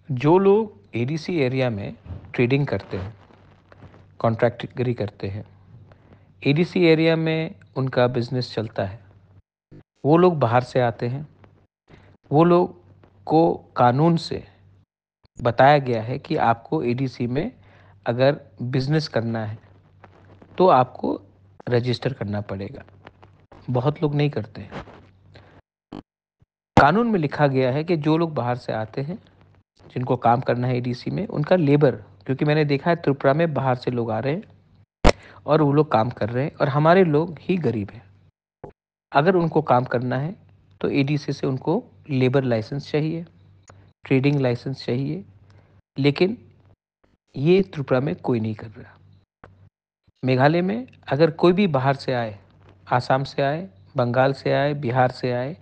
जो लोग ADC area में ट्रेडिंग करते हैं, कॉन्ट्रैक्टरी करते हैं, एडीसी एरिया में उनका बिजनेस चलता है, वो लोग बाहर से आते हैं। वो लोग को कानून से बताया गया है कि आपको एडीसी में अगर बिजनेस करना है तो आपको रजिस्टर करना पड़ेगा। बहुत लोग नहीं करते हैं। कानून में लिखा गया है कि जो लोग बाहर से आते हैं, जिनको काम करना है एडीसी में, उनका लेबर, क्योंकि मैंने देखा है त्रिपुरा में बाहर से लोग आ रहे हैं और वो लोग काम कर रहे हैं और हमारे लोग ही गरीब हैं। अगर उनको काम करना है तो एडीसी से उनको लेबर लाइसेंस चाहिए, ट्रेडिंग लाइसेंस चाहिए, लेकिन ये त्रिपुरा में कोई नहीं कर रहा। मेघालय में अगर कोई भी बाहर से आए, आसाम से आए, बंगाल से आए, बिहार से आए,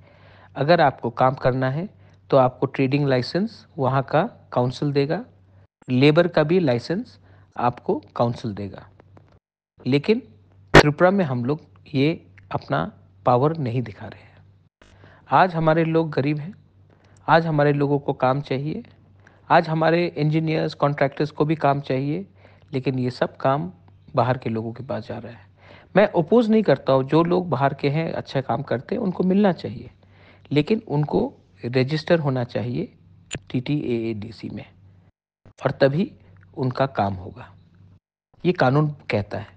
अगर आपको काम करना है तो आपको ट्रेडिंग लाइसेंस वहाँ का काउंसिल देगा, लेबर का भी लाइसेंस आपको काउंसिल देगा। लेकिन त्रिपुरा में हम लोग ये अपना पावर नहीं दिखा रहे हैं। आज हमारे लोग गरीब हैं, आज हमारे लोगों को काम चाहिए, आज हमारे इंजीनियर्स, कॉन्ट्रैक्टर्स को भी काम चाहिए, लेकिन ये सब काम बाहर के लोगों के पास जा रहा है। मैं अपोज नहीं करता हूँ, जो लोग बाहर के हैं, अच्छा काम करते हैं, उनको मिलना चाहिए, लेकिन उनको रजिस्टर होना चाहिए टीटीएएडीसी में, और तभी उनका काम होगा। ये कानून कहता है,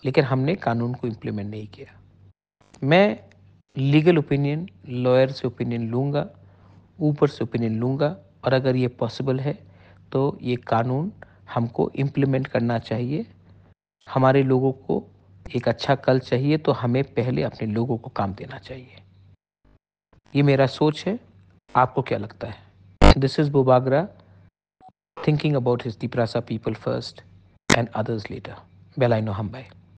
लेकिन हमने कानून को इम्प्लीमेंट नहीं किया। मैं लीगल ओपिनियन, लॉयर से ओपिनियन लूँगा, ऊपर से ओपिनियन लूँगा, और अगर ये पॉसिबल है तो ये कानून हमको इम्प्लीमेंट करना चाहिए। हमारे लोगों को एक अच्छा कल चाहिए तो हमें पहले अपने लोगों को काम देना चाहिए। ये मेरा सोच है। आपको क्या लगता है? This is Bubagra, thinking about his Tiprasa people first and others later. बेलाइनो हम बाय।